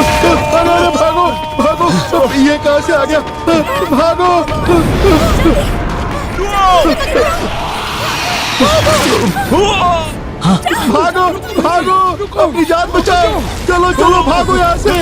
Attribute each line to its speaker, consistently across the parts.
Speaker 1: अरे भागो भागो, ये कहाँ से आ गया? भागो भागो भागो, अपनी जान बचाओ। चलो चलो भागो यहाँ से।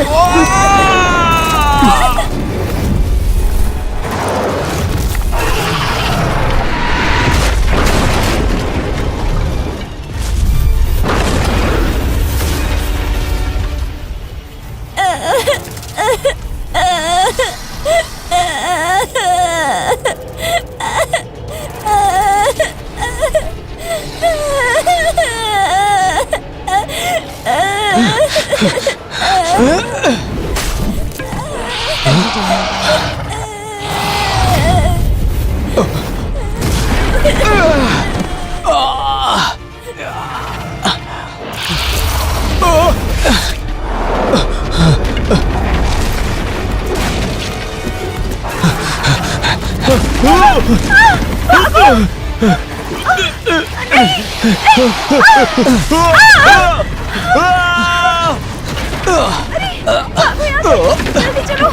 Speaker 2: जल्दी चलो।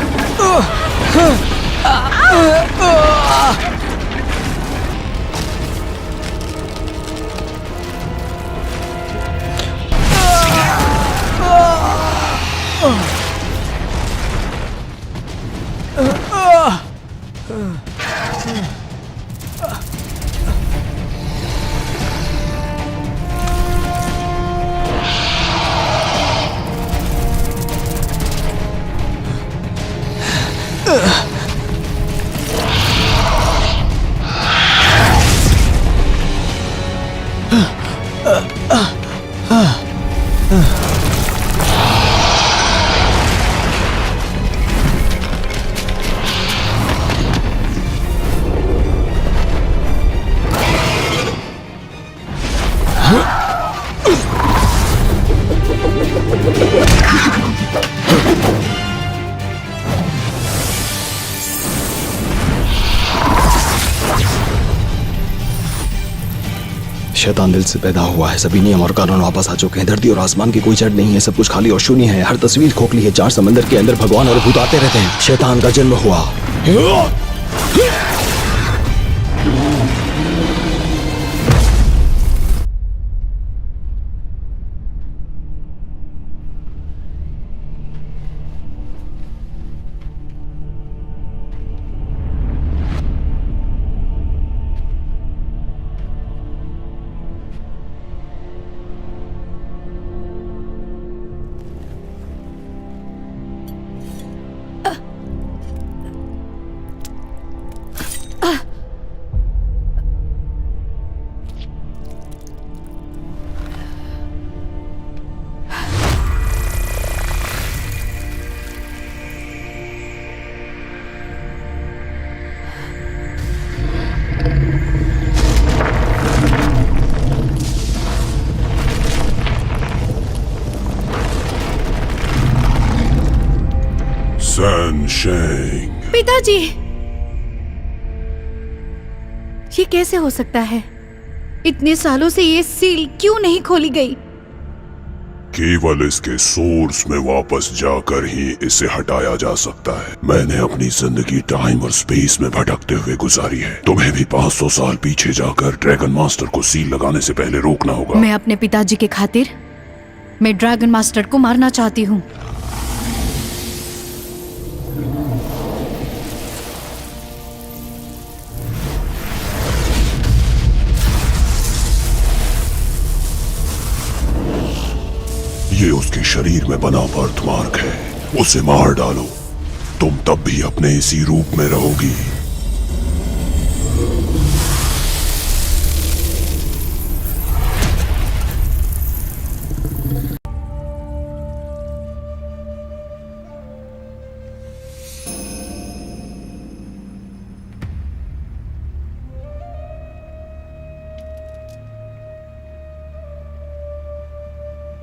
Speaker 3: शैतान दिल से पैदा हुआ है, सभी नियम और कानून वापस आ चुके हैं। धरती और आसमान की कोई जड़ नहीं है, सब कुछ खाली और शून्य है। हर तस्वीर खोखली है। चार समंदर के अंदर भगवान और भूत आते रहते हैं। शैतान का जन्म हुआ।
Speaker 2: पिताजी, ये कैसे हो सकता है? इतने सालों से ये सील क्यों नहीं खोली गई?
Speaker 4: केवल इसके सोर्स में वापस जाकर ही इसे हटाया जा सकता है। मैंने अपनी जिंदगी टाइम और स्पेस में भटकते हुए गुजारी है। तुम्हें भी 500 साल पीछे जाकर ड्रैगन मास्टर को सील लगाने से पहले रोकना होगा।
Speaker 2: मैं अपने पिताजी के खातिर मैं ड्रैगन मास्टर को मारना चाहती हूँ।
Speaker 4: ये उसके शरीर में बना बर्थमार्क है, उसे मार डालो। तुम तब भी अपने इसी रूप में रहोगी।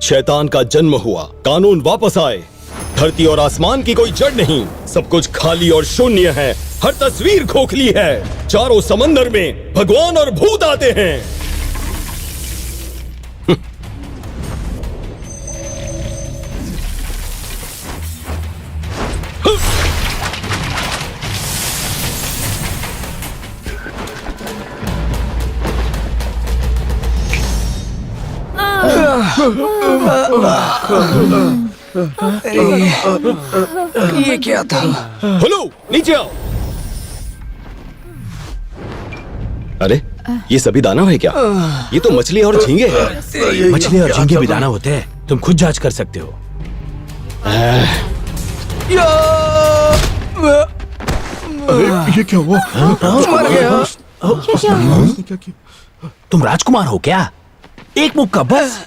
Speaker 3: शैतान का जन्म हुआ, कानून वापस आए। धरती और आसमान की कोई जड़ नहीं, सब कुछ खाली और शून्य है। हर तस्वीर खोखली है। चारों समंदर में भगवान और भूत आते हैं।
Speaker 5: ये क्या था?
Speaker 3: हेलो, नीचे आओ। अरे ये सभी दानव है क्या? ये तो मछली और झींगे हैं।
Speaker 6: मछली और झींगे भी दानव होते हैं, तुम खुद जांच कर सकते हो।
Speaker 1: अरे ये क्या हुआ?
Speaker 5: मर गया।
Speaker 1: इसने क्या किया?
Speaker 6: तुम राजकुमार हो क्या? एक मुक्का बस।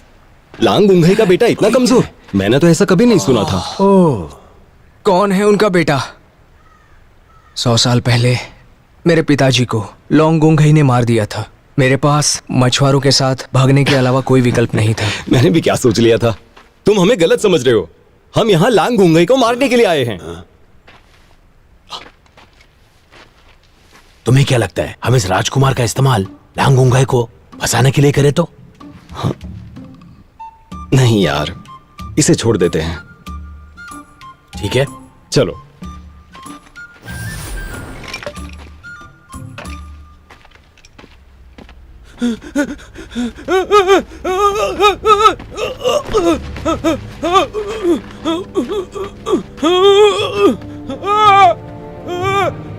Speaker 3: लांग गुंघई का बेटा इतना कमजोर? मैंने तो ऐसा कभी नहीं सुना था।
Speaker 6: ओह,
Speaker 5: कौन है उनका बेटा? 100 साल पहले मेरे पिताजी को लॉन्ग गुंघई ने मार दिया था। मेरे पास मछुआरों के साथ भागने के अलावा कोई विकल्प नहीं था।
Speaker 3: मैंने भी क्या सोच लिया था। तुम हमें गलत समझ रहे हो। हम यहाँ लांग गुंघई को मारने के लिए आए हैं।
Speaker 6: तुम्हें क्या लगता है हम इस राजकुमार का इस्तेमाल लांग गुंघई को फंसाने के लिए करें तो?
Speaker 3: नहीं यार, इसे छोड़ देते हैं।
Speaker 6: ठीक है,
Speaker 3: चलो।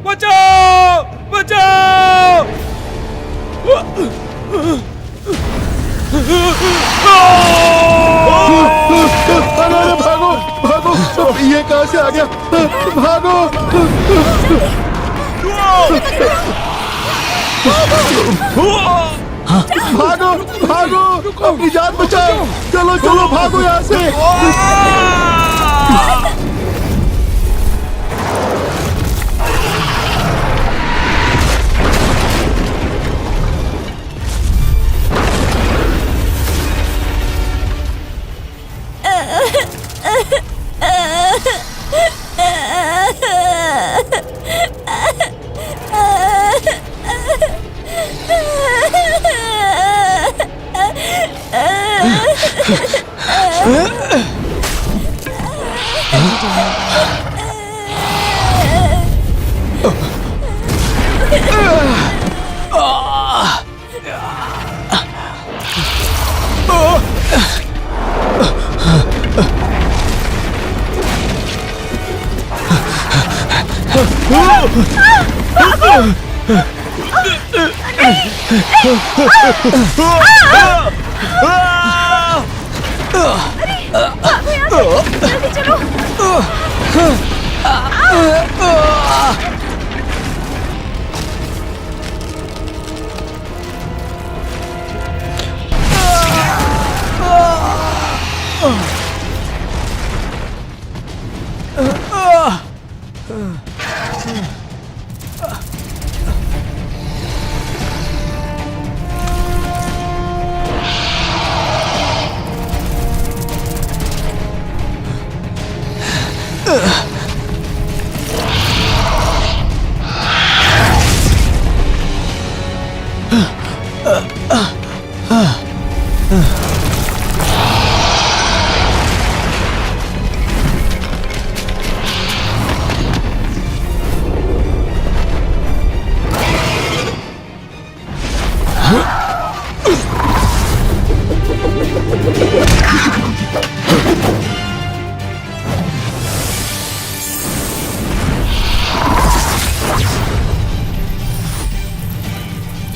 Speaker 7: बचाओ बचाओ।
Speaker 1: अरे भागो भागो, ये कहां से आ गया? भागो भागो भागो, अपनी जान बचाओ। चलो चलो भागो यहाँ से।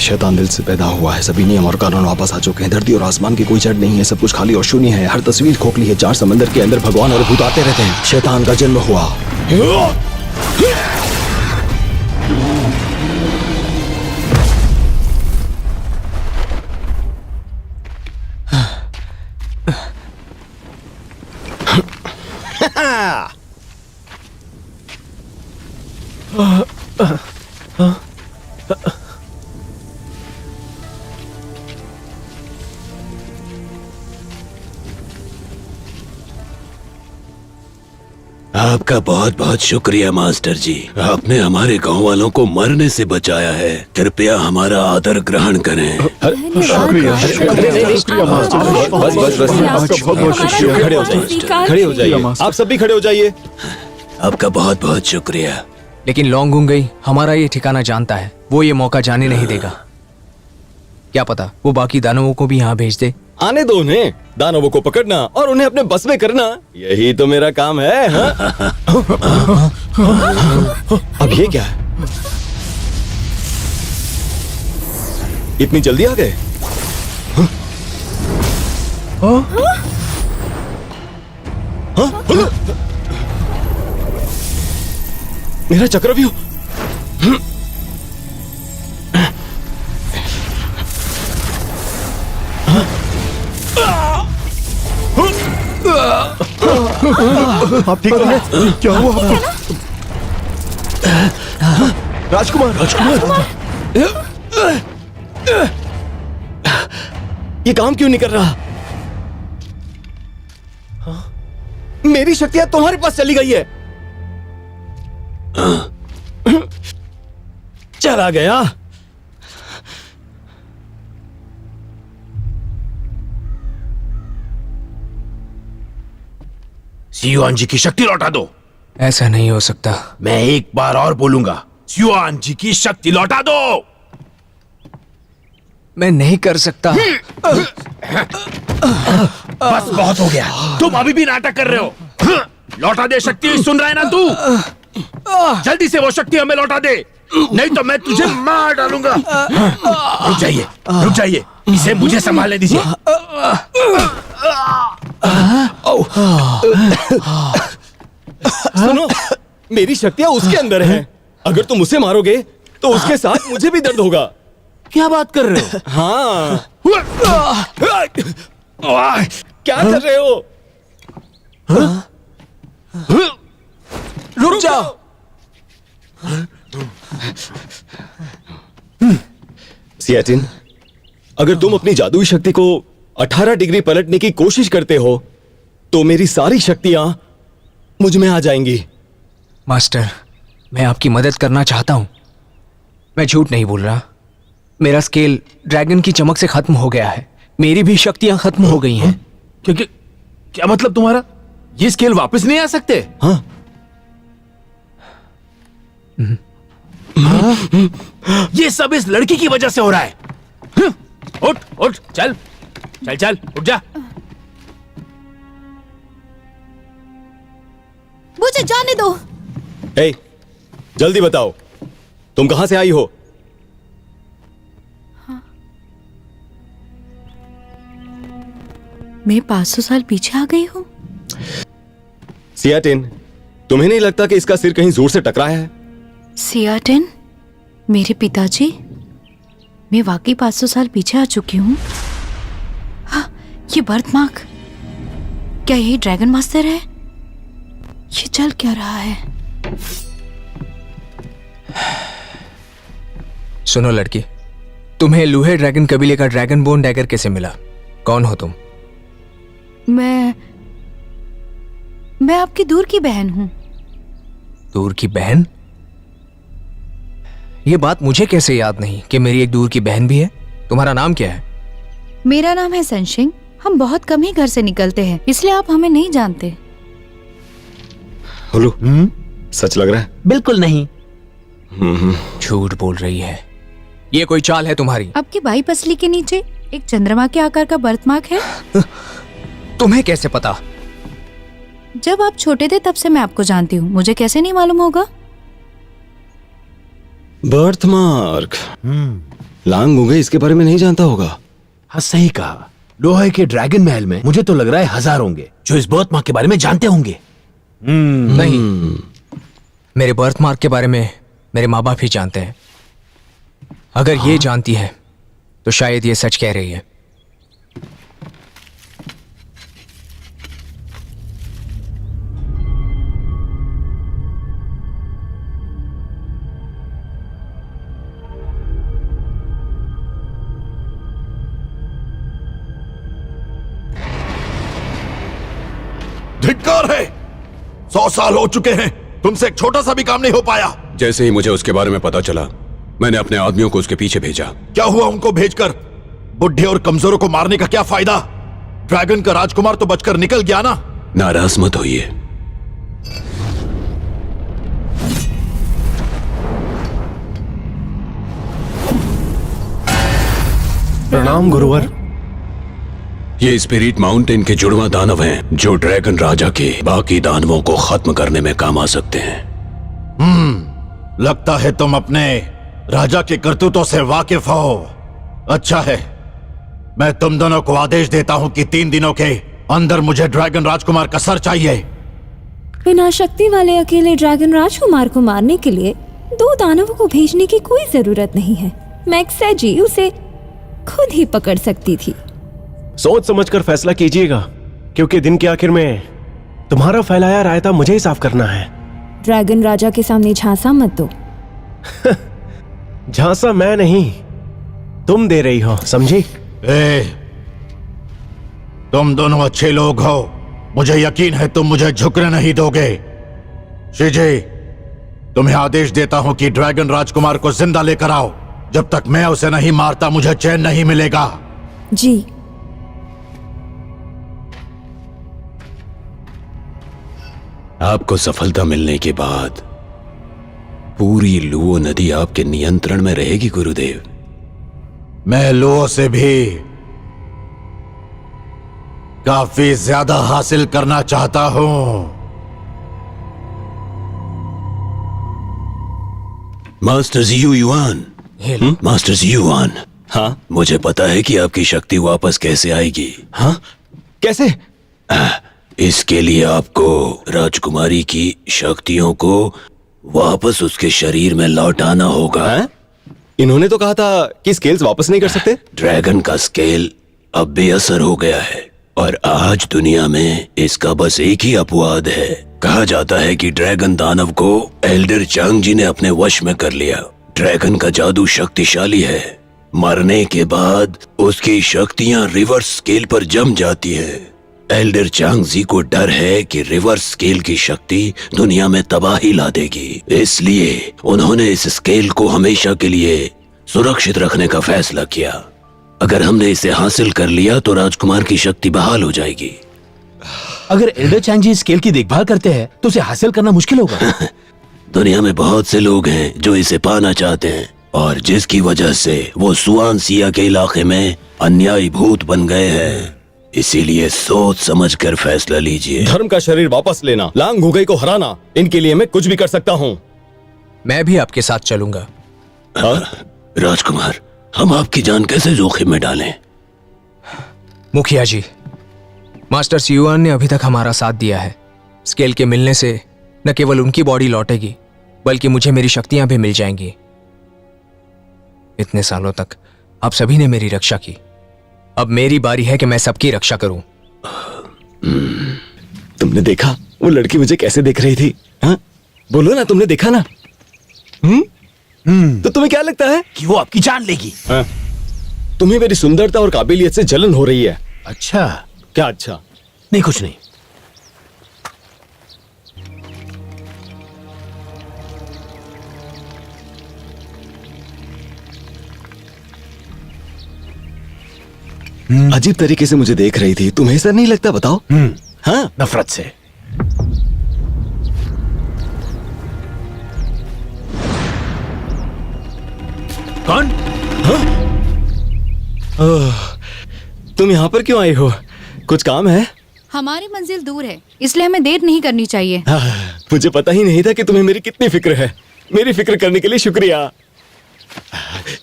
Speaker 3: शैतान दिल से पैदा हुआ है। सभी नियम और कानून वापस आ चुके हैं। धरती और आसमान की कोई जड़ नहीं है। सब कुछ खाली और शून्य है। हर तस्वीर खोखली है। 4 समंदर के अंदर भगवान और भूत आते रहते हैं। शैतान का जन्म हुआ।
Speaker 6: आपका बहुत बहुत शुक्रिया मास्टर जी। आपने हमारे गांव वालों को मरने से बचाया है। कृपया हमारा आदर ग्रहण करें।
Speaker 1: शुक्रिया शुक्रिया मास्टर।
Speaker 3: बस बस बस,
Speaker 1: आपका बहुत बहुत शुक्रिया।
Speaker 3: खड़े हो जाइए, खड़े हो जाइए। आप सब भी खड़े हो जाइए।
Speaker 6: आपका बहुत बहुत शुक्रिया।
Speaker 5: लेकिन लॉन्ग गुंघई हमारा ये ठिकाना जानता है। वो ये मौका जाने नहीं देगा। क्या पता वो बाकी दानवों को भी यहाँ भेज दे
Speaker 3: आने दो उन्हें, दानवों को पकड़ना और उन्हें अपने बस में करना, यही तो मेरा काम है। हाँ? अब ये क्या है? इतनी जल्दी आ गए? हाँ? मेरा चक्रव्यूह।
Speaker 1: आप ठीक है? क्या हुआ आपको? राजकुमार, राजकुमार,
Speaker 3: ये काम क्यों नहीं कर रहा? मेरी शक्तियां तुम्हारे पास चली गई है। चला गया।
Speaker 8: सियुआन जी की शक्ति लौटा दो।
Speaker 5: ऐसा नहीं हो सकता।
Speaker 8: मैं एक बार और बोलूंगा, सियुआन जी की शक्ति लौटा दो।
Speaker 5: मैं नहीं कर सकता।
Speaker 8: बस बहुत हो गया, तुम अभी भी नाटक कर रहे हो। लौटा दे शक्ति, सुन रहा है ना तू? जल्दी से वो शक्ति हमें लौटा दे, नहीं तो मैं तुझे मार डालूंगा। रुक जाइए, इसे मुझे संभालने दीजिए।
Speaker 3: सुनो, मेरी शक्तियां उसके अंदर हैं। अगर तुम उसे मारोगे तो उसके साथ मुझे भी दर्द होगा।
Speaker 8: क्या बात कर रहे हो?
Speaker 3: हाँ। क्या कर रहे हो?
Speaker 5: रुक जाओ।
Speaker 3: सियाटिन, अगर तुम अपनी जादुई शक्ति को 18 डिग्री पलटने की कोशिश करते हो तो मेरी सारी शक्तियां मुझ में आ जाएंगी।
Speaker 5: मास्टर, मैं आपकी मदद करना चाहता हूं। मैं झूठ नहीं बोल रहा। मेरा स्केल ड्रैगन की चमक से खत्म हो गया है। मेरी भी शक्तियां खत्म हो गई हैं।
Speaker 8: क्या मतलब तुम्हारा? ये स्केल वापस नहीं आ सकते?
Speaker 3: हाँ।
Speaker 8: ये सब इस लड़की की वजह से हो रहा है। उठ, चल, उठ जा।
Speaker 2: मुझे जाने दो।
Speaker 3: हे, जल्दी बताओ, तुम कहां से आई हो?
Speaker 2: मैं 500 साल पीछे आ गई हूँ।
Speaker 3: सियाटिन, तुम्हें नहीं लगता कि इसका सिर कहीं जोर से टकराया है?
Speaker 2: सियाटिन, मेरे पिताजी, मैं वाकई 500 साल पीछे आ चुकी हूँ। हाँ, ये बर्थ मार्क, क्या यही ड्रैगन मास्टर है? ये चल क्या रहा है?
Speaker 5: सुनो लड़की, तुम्हें लूहे ड्रैगन कबीले का ड्रैगन बोन डैगर कैसे मिला? कौन हो तुम?
Speaker 2: मैं आपकी दूर की बहन हूं।
Speaker 5: दूर की बहन? ये बात मुझे कैसे याद नहीं कि मेरी एक दूर की बहन भी है? तुम्हारा नाम क्या है?
Speaker 2: मेरा नाम है सनशिंग। हम बहुत कम ही घर से निकलते हैं, इसलिए आप हमें नहीं जानते।
Speaker 3: हुलू, सच लग रहा है?
Speaker 8: बिल्कुल नहीं।
Speaker 5: झूठ बोल रही है। ये कोई चाल है तुम्हारी?
Speaker 2: आपकी बाई पसली के नीचे एक चंद्रमा के आकार का बर्थमार्क है।
Speaker 5: तुम्हें कैसे पता?
Speaker 2: जब आप छोटे थे तब से मैं आपको जानती हूँ, मुझे कैसे नहीं मालूम होगा?
Speaker 3: बर्थमार्क। लांगुंगे इसके बारे में नहीं जानता होगा।
Speaker 8: हाँ, सही कहा। लोहे के ड्रैगन महल में मुझे तो लग रहा है 1000 होंगे जो इस बर्थ मार्क के बारे में जानते होंगे।
Speaker 5: नहीं, मेरे बर्थ मार्क के बारे में मेरे माँ बाप ही जानते हैं। अगर ये जानती है तो शायद ये सच कह रही है।
Speaker 4: धिक्कार है। 100 साल हो चुके हैं, तुमसे एक छोटा सा भी काम नहीं हो पाया।
Speaker 6: जैसे ही मुझे उसके बारे में पता चला, मैंने अपने आदमियों को उसके पीछे भेजा।
Speaker 4: क्या हुआ उनको भेजकर? बुढ़े और कमजोरों को मारने का क्या फायदा? ड्रैगन का राजकुमार तो बचकर निकल गया ना।
Speaker 6: नाराज मत होइए।
Speaker 1: प्रणाम गुरुवर।
Speaker 6: ये स्पिरिट माउंटेन के जुड़वा दानव हैं जो ड्रैगन राजा के बाकी दानवों को खत्म करने में काम आ सकते हैं।
Speaker 9: लगता है तुम अपने राजा के करतूतों से वाकिफ हो। अच्छा है, मैं तुम दोनों को आदेश देता हूं कि 3 दिनों के अंदर मुझे ड्रैगन राजकुमार का सर चाहिए।
Speaker 10: बिना शक्ति वाले अकेले ड्रैगन राजकुमार को मारने के लिए 2 दानवों को भेजने की कोई जरूरत नहीं है। मैक्सेजी उसे खुद ही पकड़ सकती थी।
Speaker 1: सोच समझकर फैसला कीजिएगा, क्योंकि दिन के आखिर में तुम्हारा फैलाया रायता मुझे ही साफ करना है।
Speaker 10: ड्रैगन राजा के सामने झांसा मत दो।
Speaker 1: झांसा मैं नहीं, तुम दे रही हो, समझी?
Speaker 9: तुम दोनों अच्छे लोग हो, मुझे यकीन है तुम मुझे झुकने नहीं दोगे। शीजी, तुम्हें आदेश देता हूं कि ड्रैगन राजकुमार को जिंदा लेकर आओ। जब तक मैं उसे नहीं मारता मुझे चैन नहीं मिलेगा।
Speaker 10: जी।
Speaker 6: आपको सफलता मिलने के बाद पूरी लुओ नदी आपके नियंत्रण में रहेगी गुरुदेव।
Speaker 9: मैं लुओ से भी काफी ज्यादा हासिल करना चाहता हूं।
Speaker 6: मास्टर जियू युआन, मास्टर जियू युआन,
Speaker 3: हाँ
Speaker 6: मुझे पता है कि आपकी शक्ति वापस कैसे आएगी।
Speaker 3: हाँ, कैसे?
Speaker 6: इसके लिए आपको राजकुमारी की शक्तियों को वापस उसके शरीर में लौटाना होगा।
Speaker 3: इन्होंने तो कहा था कि स्केल्स वापस नहीं कर सकते।
Speaker 6: ड्रैगन का स्केल अब बेअसर हो गया है और आज दुनिया में इसका बस एक ही अपवाद है। कहा जाता है कि ड्रैगन दानव को एल्डर चांग जी ने अपने वश में कर लिया। ड्रैगन का जादू शक्तिशाली है। मरने के बाद उसकी शक्तियां रिवर्स स्केल पर जम जाती है। एल्डर चांग जी को डर है कि रिवर्स स्केल की शक्ति दुनिया में तबाही ला देगी, इसलिए उन्होंने इस स्केल को हमेशा के लिए सुरक्षित रखने का फैसला किया। अगर हमने इसे हासिल कर लिया तो राजकुमार की शक्ति बहाल हो जाएगी।
Speaker 8: अगर एल्डर चैंग जी स्केल की देखभाल करते हैं तो उसे हासिल करना मुश्किल होगा।
Speaker 6: दुनिया में बहुत से लोग हैं जो इसे पाना चाहते हैं और जिसकी वजह से वो सुआन सिया के इलाके में अन्यायी भूत बन गए हैं। इसीलिए सोच समझकर फैसला लीजिए।
Speaker 3: धर्म का शरीर वापस लेना, लांग घुगई को हराना, इनके लिए मैं कुछ भी कर सकता हूँ।
Speaker 5: मैं भी आपके साथ चलूंगा।
Speaker 6: राजकुमार, हम आपकी जान कैसे जोखिम में डालें?
Speaker 5: मुखिया जी, मास्टर सियुआन ने अभी तक हमारा साथ दिया है। स्केल के मिलने से न केवल उनकी बॉडी लौटेगी बल्कि मुझे मेरी शक्तियां भी मिल जाएंगी। इतने सालों तक आप सभी ने मेरी रक्षा की, अब मेरी बारी है कि मैं सबकी रक्षा करूं।
Speaker 3: तुमने देखा वो लड़की मुझे कैसे देख रही थी? हाँ? बोलो ना, तुमने देखा ना? तो तुम्हें क्या लगता है
Speaker 8: कि वो आपकी जान लेगी?
Speaker 3: हाँ? तुम्हें मेरी सुंदरता और काबिलियत से जलन हो रही है।
Speaker 8: अच्छा।
Speaker 3: क्या अच्छा?
Speaker 8: नहीं, कुछ नहीं।
Speaker 3: अजीब तरीके से मुझे देख रही थी, तुम्हें ऐसा नहीं लगता? बताओ। हाँ,
Speaker 8: नफरत से। कौन?
Speaker 3: हाँ? तुम यहाँ पर क्यों आई हो? कुछ काम है?
Speaker 2: हमारी मंजिल दूर है, इसलिए हमें देर नहीं करनी चाहिए।
Speaker 3: मुझे पता ही नहीं था कि तुम्हें मेरी कितनी फिक्र है। मेरी फिक्र करने के लिए शुक्रिया।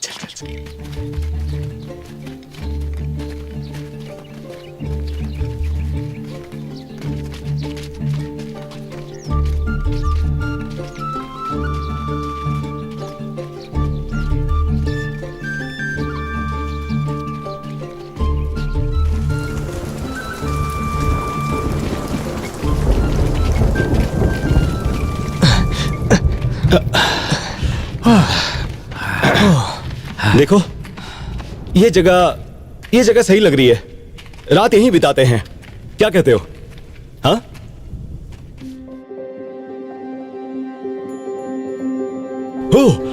Speaker 3: चल चल चल। देखो, ये जगह सही लग रही है। रात यहीं बिताते हैं, क्या कहते हो? हाँ? ओह!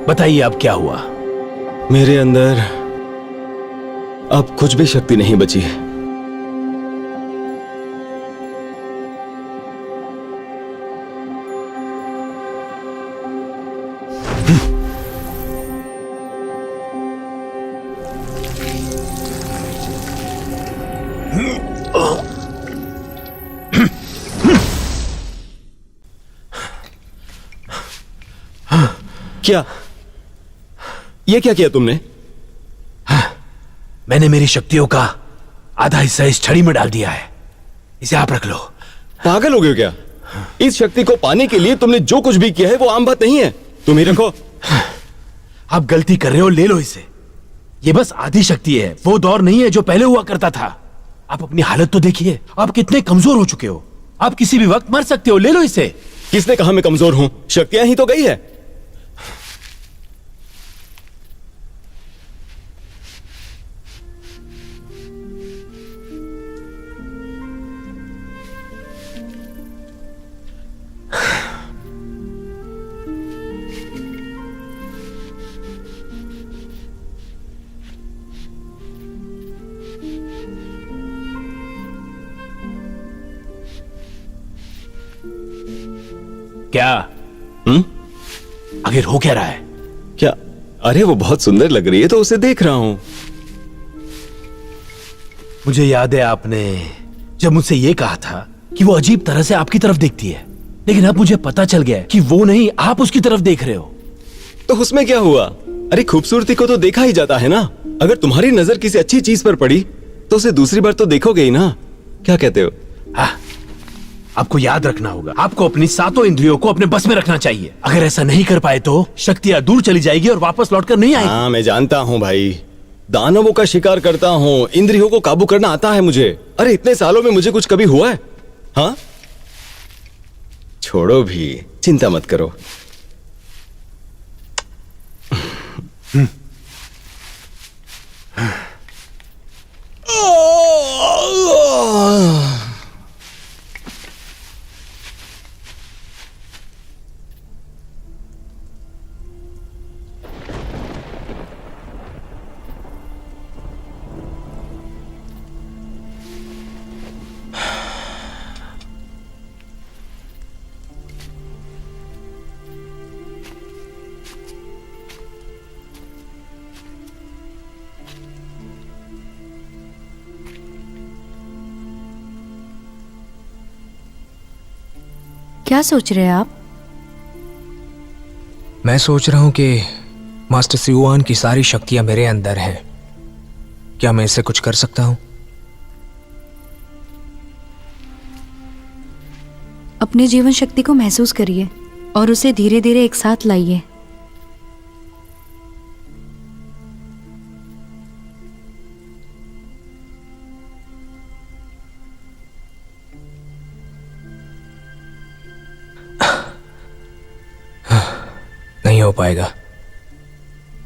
Speaker 8: बताइए अब क्या हुआ?
Speaker 3: मेरे अंदर अब कुछ भी शक्ति नहीं बची है। क्या? ये क्या किया तुमने?
Speaker 8: मैंने मेरी शक्तियों का आधा हिस्सा इस छड़ी में डाल दिया है। इसे आप रख लो।
Speaker 3: पागल हो गए हो क्या? इस शक्ति को पाने के लिए तुमने जो कुछ भी किया है वो आम बात नहीं है। तुम ही रखो।
Speaker 8: आप गलती कर रहे हो, ले लो इसे। ये बस आधी शक्ति है, वो दौर नहीं है जो पहले हुआ करता था। आप अपनी हालत तो देखिए, आप कितने कमजोर हो चुके हो। आप किसी भी वक्त मर सकते हो, ले लो इसे।
Speaker 3: किसने कहा मैं कमजोर हूं? शक्तियां ही तो गई है।
Speaker 8: क्या? आखिर हो क्या रहा है?
Speaker 3: क्या? अरे वो बहुत सुंदर लग रही है तो उसे देख रहा हूं।
Speaker 8: मुझे याद है आपने जब मुझसे ये कहा था कि वो अजीब तरह से आपकी तरफ देखती है, लेकिन अब मुझे पता चल गया कि वो नहीं, आप उसकी तरफ देख रहे हो।
Speaker 3: तो उसमें क्या हुआ? अरे खूबसूरती को तो देखा ही जाता है ना। अगर तुम्हारी नजर किसी अच्छी चीज पर पड़ी तो उसे दूसरी बार तो देखोगे ही ना। क्या कहते हो?
Speaker 8: हाँ, आपको याद रखना होगा, आपको अपनी सातों इंद्रियों को अपने बस में रखना चाहिए। अगर ऐसा नहीं कर पाए तो शक्तियां दूर चली जाएगी और वापस लौटकर नहीं आएगी।
Speaker 3: हाँ मैं जानता हूँ भाई, दानवों का शिकार करता हूँ, इंद्रियों को काबू करना आता है मुझे। अरे इतने सालों में मुझे कुछ कभी हुआ है? हाँ छोड़ो भी, चिंता मत करो।
Speaker 2: क्या सोच रहे हैं आप?
Speaker 5: मैं सोच रहा हूं कि मास्टर सियुआन की सारी शक्तियां मेरे अंदर हैं। क्या मैं इससे कुछ कर सकता हूं?
Speaker 2: अपने जीवन शक्ति को महसूस करिए और उसे धीरे धीरे एक साथ लाइए।
Speaker 5: नहीं हो पाएगा।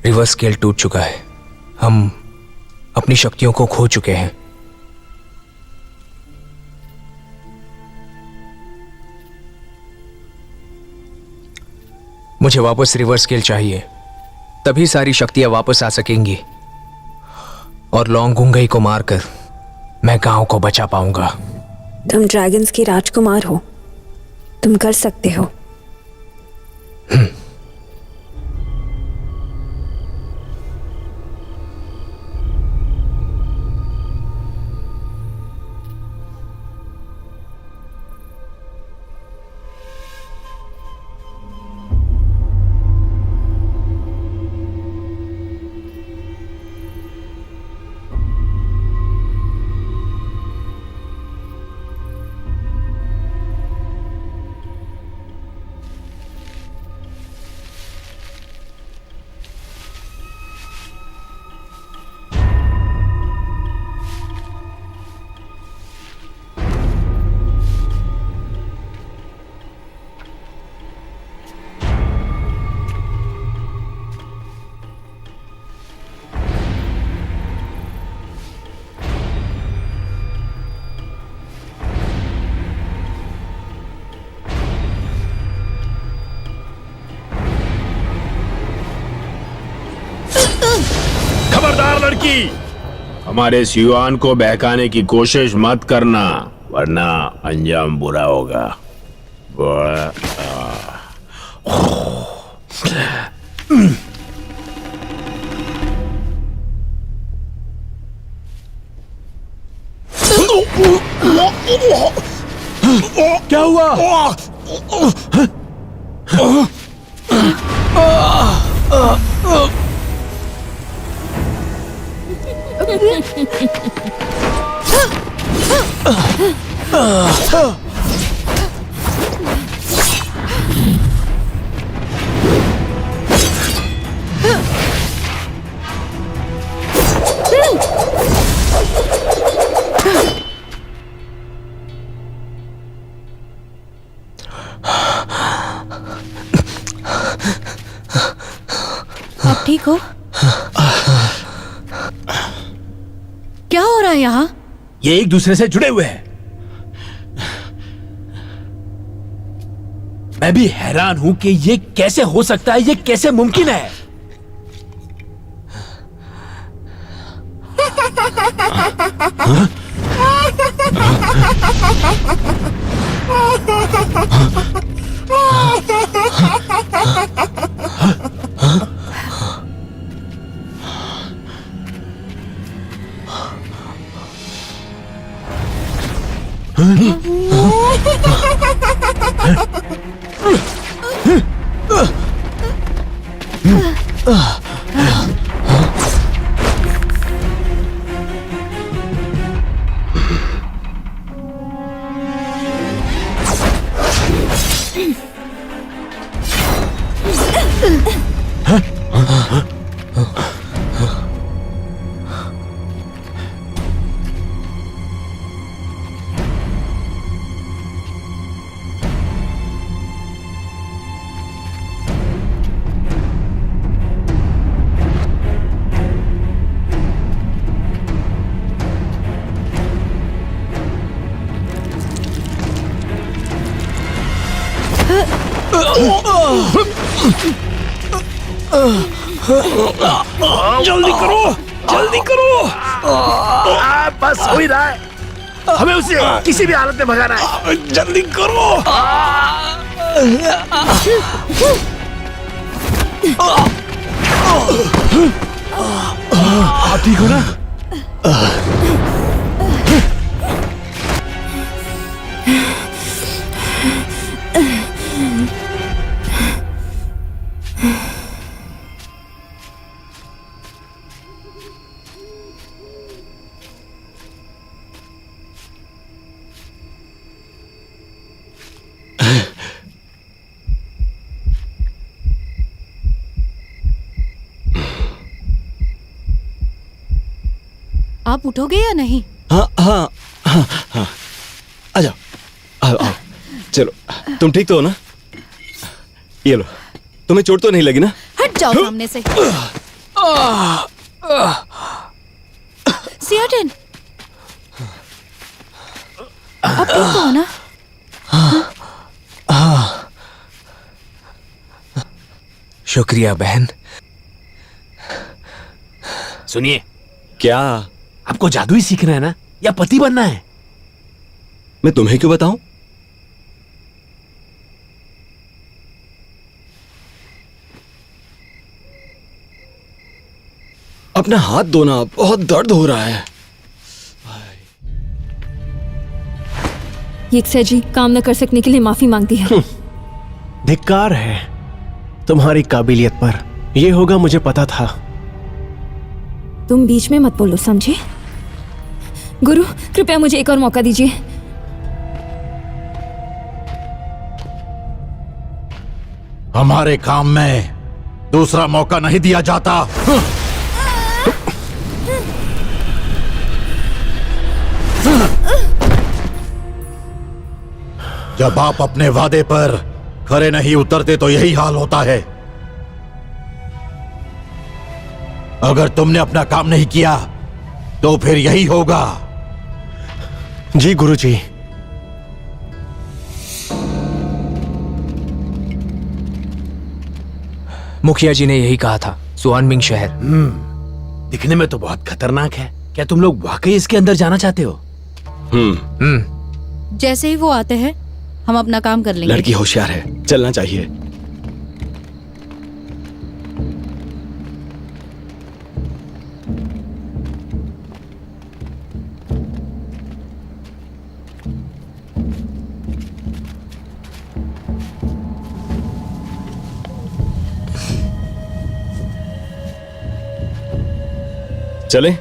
Speaker 5: रिवर्स स्केल टूट चुका है। हम अपनी शक्तियों को खो चुके हैं। मुझे वापस रिवर्स स्केल चाहिए, तभी सारी शक्तियां वापस आ सकेंगी और लोंगुंगई को मारकर मैं गांव को बचा पाऊंगा।
Speaker 10: तुम ड्रैगन्स के राजकुमार हो, तुम कर सकते हो।
Speaker 8: लड़की, हमारे सियुआन को बहकाने की कोशिश मत करना, वरना अंजाम बुरा होगा। क्या हुआ?
Speaker 2: आप ठीक हो? क्या हो रहा है यहाँ?
Speaker 8: ये एक दूसरे से जुड़े हुए हैं। मैं भी हैरान हूं कि ये कैसे हो सकता है, ये कैसे मुमकिन है। जल्दी करो, जल्दी करो। बस हो ही रहा है, हमें उसे किसी भी हालत में भगाना है। जल्दी करो। आप ठीक हो ना?
Speaker 2: आप उठोगे या नहीं?
Speaker 3: हाँ हाँ हाँ हाँ, आ जाओ, आओ आओ, चलो। तुम ठीक तो हो ना? ये लो, तुम्हें चोट तो नहीं लगी ना?
Speaker 2: हट जाओ सामने से। सियाटन, आप ठीक तो हो ना?
Speaker 5: शुक्रिया बहन।
Speaker 8: सुनिए,
Speaker 3: क्या?
Speaker 8: आपको जादू ही सीखना है ना, या पति बनना है?
Speaker 3: मैं तुम्हें क्यों बताऊं? अपना हाथ धोना, बहुत दर्द हो रहा है।
Speaker 10: यिक्सा जी काम न कर सकने के लिए माफी मांगती है।
Speaker 1: धिक्कार है तुम्हारी काबिलियत पर। यह होगा मुझे पता था।
Speaker 10: तुम बीच में मत बोलो, समझे? गुरु कृपया मुझे एक और मौका दीजिए।
Speaker 9: हमारे काम में दूसरा मौका नहीं दिया जाता। जब आप अपने वादे पर खरे नहीं उतरते तो यही हाल होता है। अगर तुमने अपना काम नहीं किया तो फिर यही होगा।
Speaker 1: जी गुरुजी।
Speaker 5: मुखिया जी ने यही कहा था, सुआनमिंग शहर।
Speaker 8: दिखने में तो बहुत खतरनाक है। क्या तुम लोग वाकई इसके अंदर जाना चाहते हो?
Speaker 2: जैसे ही वो आते हैं हम अपना काम कर लेंगे।
Speaker 3: लड़की होशियार है, चलना चाहिए। चलें?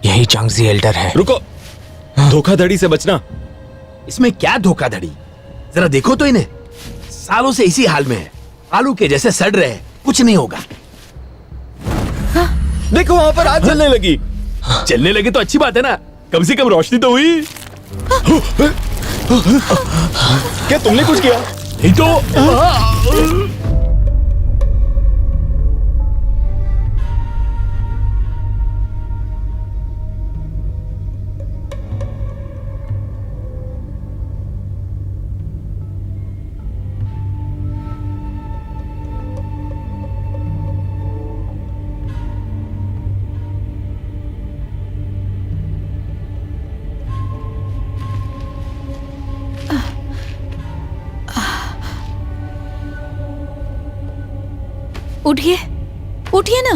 Speaker 5: यही चांगजी एल्डर है।
Speaker 3: रुको, धोखाधड़ी से बचना।
Speaker 8: इसमें क्या धोखाधड़ी? जरा देखो तो इन्हें, सालों से इसी हाल में है, आलू के जैसे सड़ रहे हैं। कुछ नहीं होगा।
Speaker 3: देखो वहां पर आग जलने लगी।
Speaker 8: चलने लगे तो अच्छी बात है ना, कम से कम रोशनी तो हुई।
Speaker 3: क्या तुमने कुछ किया?
Speaker 8: नहीं तो
Speaker 2: उठिए, उठिए ना।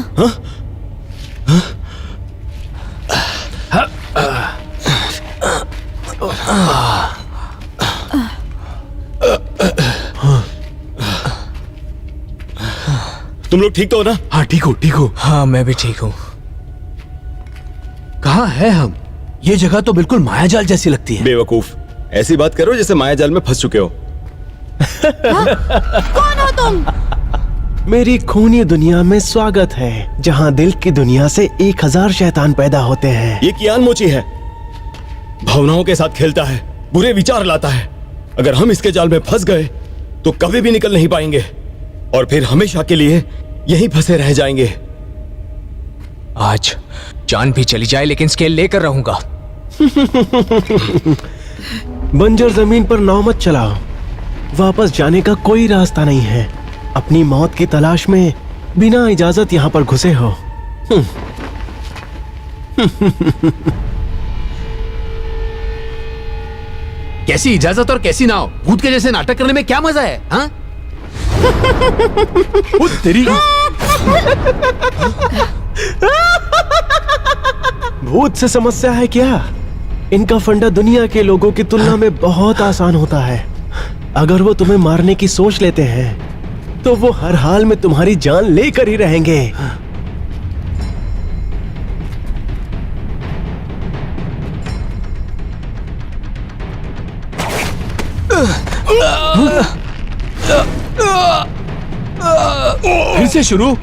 Speaker 3: तुम लोग ठीक तो हो ना?
Speaker 8: हाँ ठीक हो, ठीक हो।
Speaker 5: हाँ मैं भी ठीक हूँ।
Speaker 8: कहाँ है हम? ये जगह तो बिल्कुल मायाजाल जैसी लगती है।
Speaker 3: बेवकूफ, ऐसी बात करो जैसे मायाजाल में फंस चुके हो।
Speaker 2: कौन हो तुम?
Speaker 1: मेरी खूनी दुनिया में स्वागत है, जहाँ दिल की दुनिया से 1000 शैतान पैदा होते हैं।
Speaker 3: ये कियान मोची है, भावनाओं के साथ खेलता है, बुरे विचार लाता है। अगर हम इसके जाल में फंस गए तो कभी भी निकल नहीं पाएंगे और फिर हमेशा के लिए यहीं फंसे रह जाएंगे।
Speaker 5: आज जान भी चली जाए लेकिन स्केल लेकर रहूंगा।
Speaker 1: बंजर जमीन पर नाव मत चलाओ, वापस जाने का कोई रास्ता नहीं है। अपनी मौत की तलाश में बिना इजाजत यहाँ पर घुसे हो।
Speaker 8: कैसी इजाजत और कैसी नाव? भूत के जैसे नाटक करने में क्या मजा है? हाँ? तेरी
Speaker 1: भूत से समस्या है क्या? इनका फंडा दुनिया के लोगों की तुलना में बहुत आसान होता है। अगर वो तुम्हें मारने की सोच लेते हैं तो वो हर हाल में तुम्हारी जान लेकर ही रहेंगे।
Speaker 8: फिर से शुरू।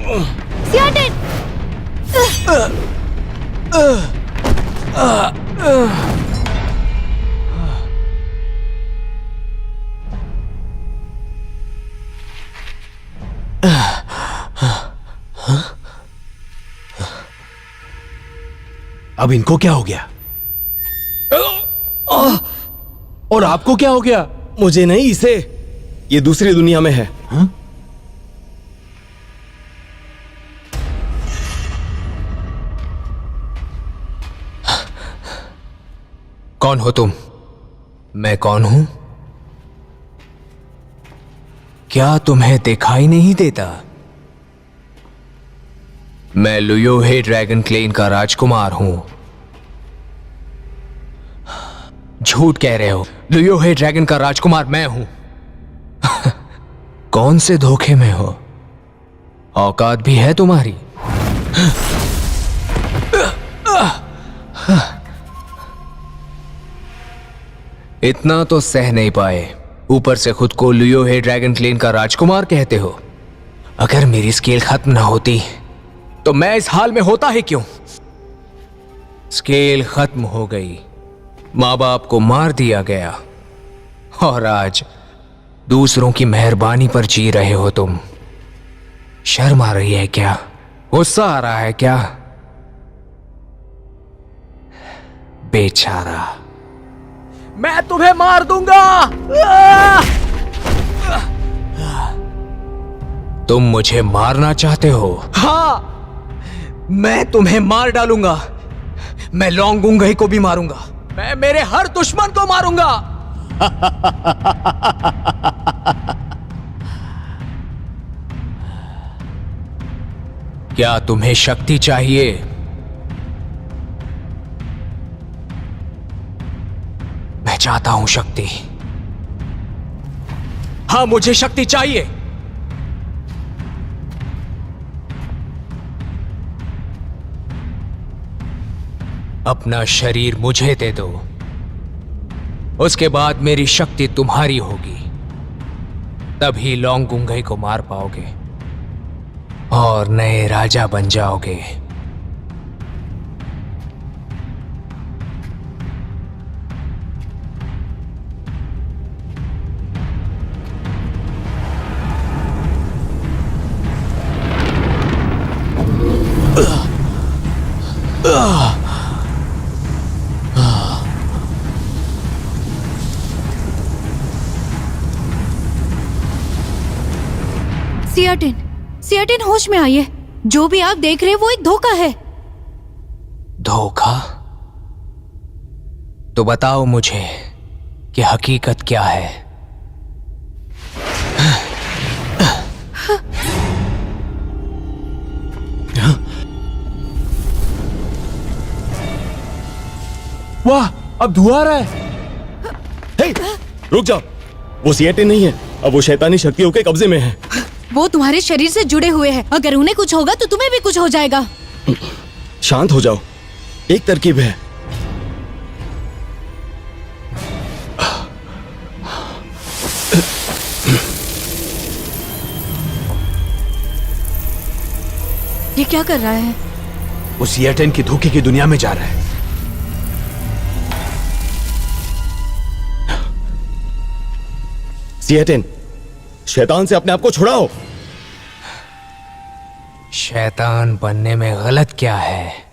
Speaker 8: अब इनको क्या हो गया? और आपको क्या हो गया?
Speaker 3: मुझे नहीं, इसे। ये दूसरी दुनिया में है।
Speaker 8: हाँ?
Speaker 5: कौन हो तुम? मैं कौन हूं? क्या तुम्हें दिखाई नहीं देता? मैं लुयोहे ड्रैगन क्लेन का राजकुमार हूं। झूठ कह रहे हो। लुयोहे ड्रैगन का राजकुमार मैं हूं। कौन से धोखे में हो? औकात भी है तुम्हारी? इतना तो सह नहीं पाए, ऊपर से खुद को लुयोहे ड्रैगन क्लेन का राजकुमार कहते हो। अगर मेरी स्केल खत्म ना होती तो मैं इस हाल में होता ही क्यों? स्केल खत्म हो गई, माँ बाप को मार दिया गया और आज दूसरों की मेहरबानी पर जी रहे हो तुम। शर्म आ रही है क्या? गुस्सा आ रहा है क्या? बेचारा, मैं तुम्हें मार दूंगा। तुम मुझे मारना चाहते हो? हाँ, मैं तुम्हें मार डालूंगा। मैं लोंगुंगई को भी मारूंगा। मैं मेरे हर दुश्मन को मारूंगा। क्या तुम्हें शक्ति चाहिए? मैं चाहता हूं शक्ति। हाँ, मुझे शक्ति चाहिए। अपना शरीर मुझे दे दो, उसके बाद मेरी शक्ति तुम्हारी होगी। तभी लोंगुंगई को मार पाओगे और नए राजा बन जाओगे।
Speaker 2: सियाटिन, सियाटिन, होश में आइए। जो भी आप देख रहे हैं वो एक धोखा है।
Speaker 5: धोखा? तो बताओ मुझे कि हकीकत क्या है?
Speaker 8: वाह, अब धुआं आ रहा है।
Speaker 3: हे, रुक जाओ। वो सियाटिन नहीं है, अब वो शैतानी शक्तियों के कब्जे में है।
Speaker 2: वो तुम्हारे शरीर से जुड़े हुए हैं। अगर उन्हें कुछ होगा तो तुम्हें भी कुछ हो जाएगा।
Speaker 3: शांत हो जाओ, एक तरकीब है।
Speaker 2: ये क्या कर रहा है?
Speaker 8: वो सियाटिन की धोखे की दुनिया में जा रहा है।
Speaker 3: सियाटिन, शैतान से अपने आप को छुड़ाओ।
Speaker 5: शैतान बनने में गलत क्या है?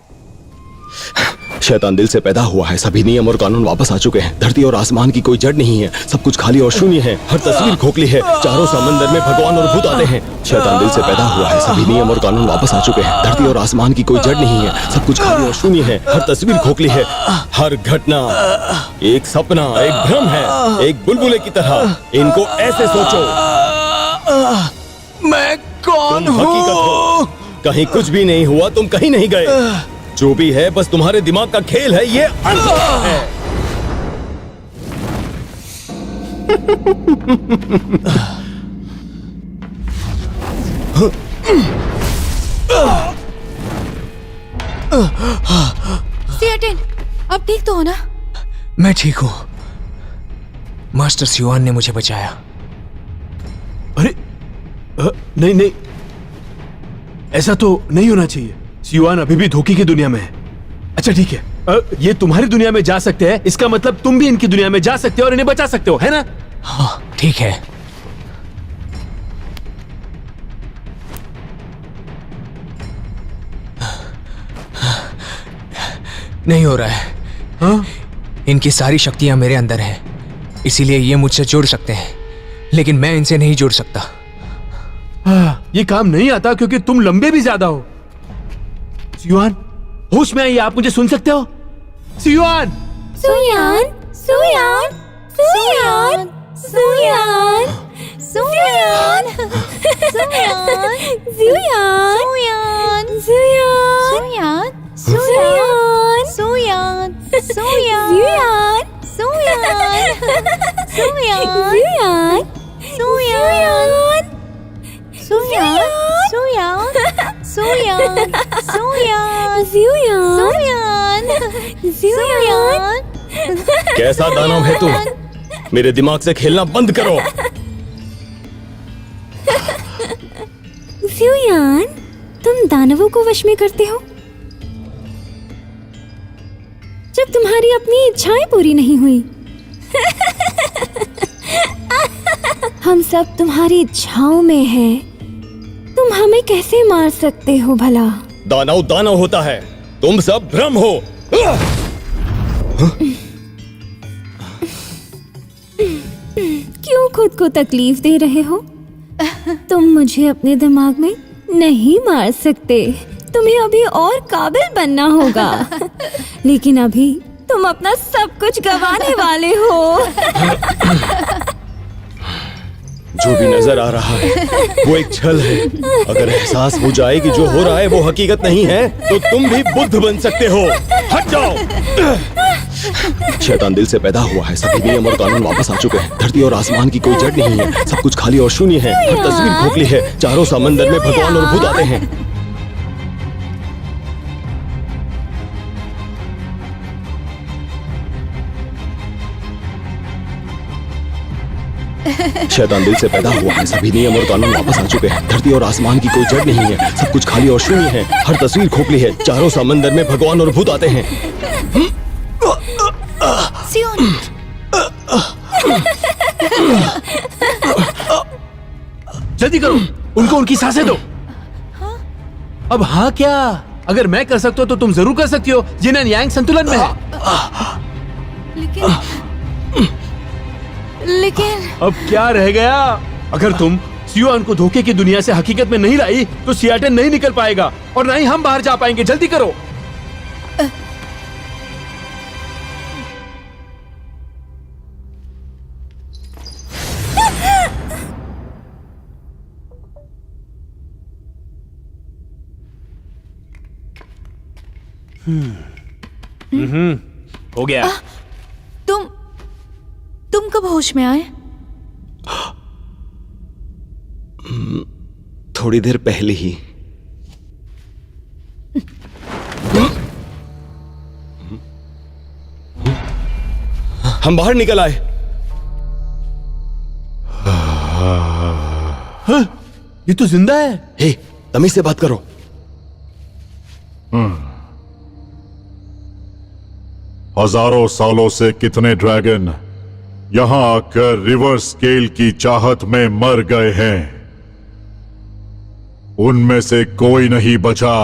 Speaker 3: शैतान दिल से पैदा हुआ है। सभी नियम और कानून वापस आ चुके हैं। धरती और आसमान की कोई जड़ नहीं है। सब कुछ खाली और शून्य है। हर तस्वीर खोखली है। चारों समंदर में भगवान और भूत आते हैं। शैतान दिल से पैदा हुआ है। सभी नियम और कानून वापस आ चुके हैं। धरती और आसमान की कोई जड़ नहीं है। सब कुछ खाली और शून्य है। हर तस्वीर खोखली है। हर घटना एक सपना, एक भ्रम है, एक बुलबुले की तरह। इनको ऐसे सोचो,
Speaker 5: मैं कौन
Speaker 3: तुम हकीकत हो। कहीं कुछ भी नहीं हुआ, तुम कहीं नहीं गए। जो भी है बस तुम्हारे दिमाग का खेल है। ये अंधकार है।
Speaker 2: सियाटिन, अब ठीक तो हो ना?
Speaker 5: मैं ठीक हूं। मास्टर सियुआन ने मुझे बचाया।
Speaker 8: अरे नहीं नहीं, ऐसा तो नहीं होना चाहिए। सियुआन अभी भी धोखे की दुनिया में है। अच्छा ठीक है, ये तुम्हारी दुनिया में जा सकते हैं, इसका मतलब तुम भी इनकी दुनिया में जा सकते हो और इन्हें बचा सकते हो, है ना?
Speaker 5: हाँ ठीक है। नहीं हो रहा है।
Speaker 8: हाँ?
Speaker 5: इनकी सारी शक्तियां मेरे अंदर हैं, इसीलिए ये मुझसे जुड़ सकते हैं, लेकिन मैं इनसे नहीं जुड़ सकता।
Speaker 8: ये काम नहीं आता क्योंकि तुम लंबे भी ज्यादा हो। सियुआन, होश में आइए, आप मुझे सुन सकते हो? सियुआन!
Speaker 10: सुयान, सुयान, सुयान, सुयान, सुयान, सुयान, सुयान, सुयान, सुयान, सुयान, सुयान, सुयान, सुयान, सुयान, सुयान, सुयान, सुयान, सुयान, सुयान, सुयान।
Speaker 3: कैसा दानव है तू? मेरे दिमाग से खेलना बंद करो।
Speaker 10: सुयान, तुम दानवों को वश में करते हो? जब तुम्हारी अपनी इच्छाएं पूरी नहीं हुई। हम सब तुम्हारी इच्छाओं में हैं। तुम हमें कैसे मार सकते हो भला?
Speaker 3: दानव दानव होता है, तुम सब भ्रम हो।
Speaker 10: क्यों खुद को तकलीफ दे रहे हो? तुम मुझे अपने दिमाग में नहीं मार सकते। तुम्हें अभी और काबिल बनना होगा। लेकिन अभी तुम अपना सब कुछ गंवाने वाले हो।
Speaker 3: जो भी नजर आ रहा है वो एक छल है। अगर एहसास हो जाए कि जो हो रहा है वो हकीकत नहीं है तो तुम भी बुद्ध बन सकते हो। हट जाओ। शैतान दिल से पैदा हुआ है। सभी नियम और कानून वापस आ चुके हैं। धरती और आसमान की कोई जड़ नहीं है। सब कुछ खाली और शून्य है। हर तस्वीर खोखली है। चारों समंदर में भगवान और भूत आते हैं। शैतान दिल से पैदा हुआ है। सभी नियम और कानून वापस आ चुके हैं। धरती और आसमान की कोई जड़ नहीं है। सब कुछ खाली और शून्य है। हर तस्वीर खोखली है। चारों समंदर में भगवान और भूत आते हैं।
Speaker 2: सियोन,
Speaker 8: जल्दी करो, उनको उनकी सांसें दो। अब हाँ क्या? अगर मैं कर सकता हूँ तो तुम जरूर कर सकती हो। जिन एंड यांग संतुलन में है।
Speaker 2: लेकिन
Speaker 8: अब क्या रह गया? अगर तुम सियोन को धोखे की दुनिया से हकीकत में नहीं लाई तो सियाटन नहीं निकल पाएगा और ना ही हम बाहर जा पाएंगे। जल्दी करो। हो गया।
Speaker 2: तुम कब होश में आए?
Speaker 3: थोड़ी देर पहले ही। हम बाहर निकल आए।
Speaker 8: ये तो जिंदा है।
Speaker 3: हे, तमीज से बात करो।
Speaker 4: हजारों सालों से कितने ड्रैगन यहां आकर रिवर स्केल की चाहत में मर गए हैं। उनमें से कोई नहीं बचा,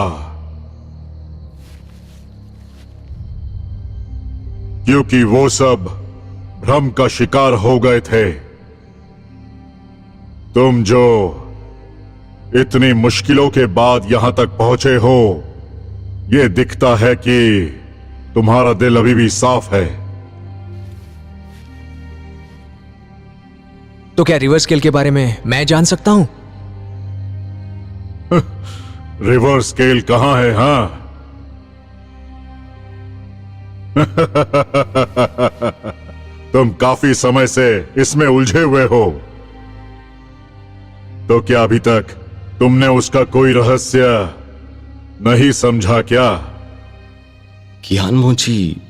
Speaker 4: क्योंकि वो सब भ्रम का शिकार हो गए थे। तुम जो इतनी मुश्किलों के बाद यहां तक पहुंचे हो, ये दिखता है कि तुम्हारा दिल अभी भी साफ है।
Speaker 5: तो क्या रिवर स्केल के बारे में मैं जान सकता हूं?
Speaker 4: रिवर स्केल कहां है? हाँ तुम काफी समय से इसमें उलझे हुए हो, तो क्या अभी तक तुमने उसका कोई रहस्य नहीं समझा क्या?
Speaker 3: कियानमोची,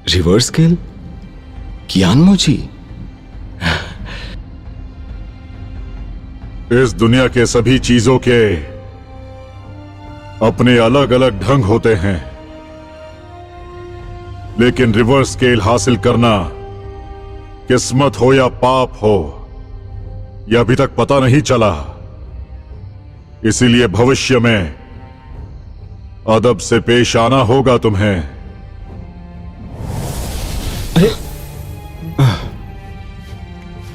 Speaker 3: रिवर स्केल? कियानमोची?
Speaker 4: इस दुनिया के सभी चीजों के अपने अलग अलग ढंग होते हैं, लेकिन रिवर स्केल हासिल करना किस्मत हो या पाप हो, यह अभी तक पता नहीं चला। इसीलिए भविष्य में अदब से पेश आना होगा तुम्हें।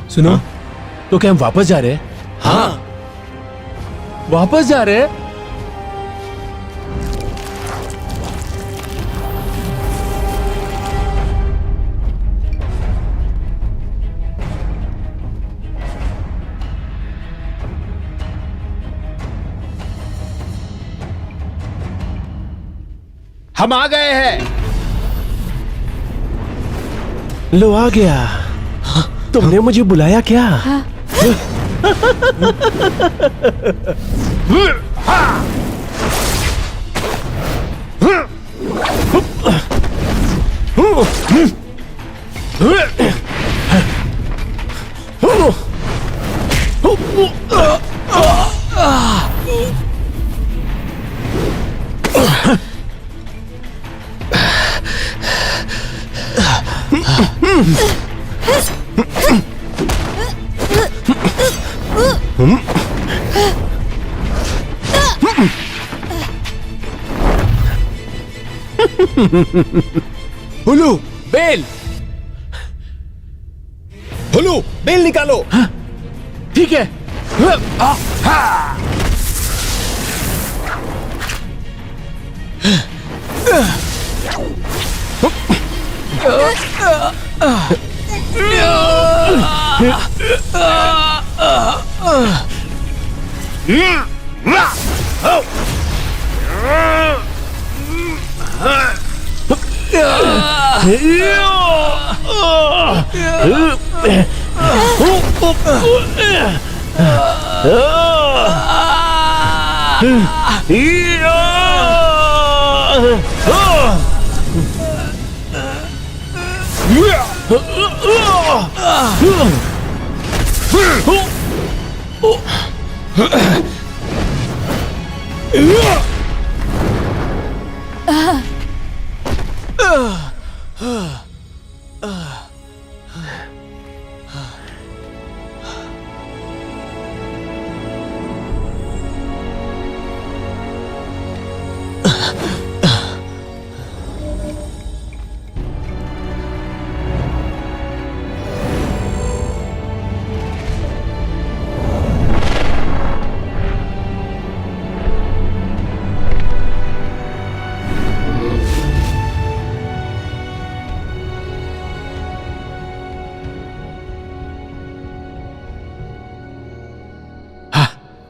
Speaker 8: सुनो, तो क्या हम वापस जा रहे हैं?
Speaker 3: हाँ,
Speaker 8: वापस जा रहे हैं? हम आ गए हैं।
Speaker 1: लो आ गया। तुमने मुझे बुलाया क्या?
Speaker 3: Hulu,
Speaker 5: bell.
Speaker 3: हुलू, बेल निकालो।
Speaker 8: ठीक है।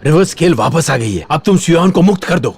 Speaker 8: रिवर्स स्केल वापस आ गई है। अब तुम सुयान को मुक्त कर दो।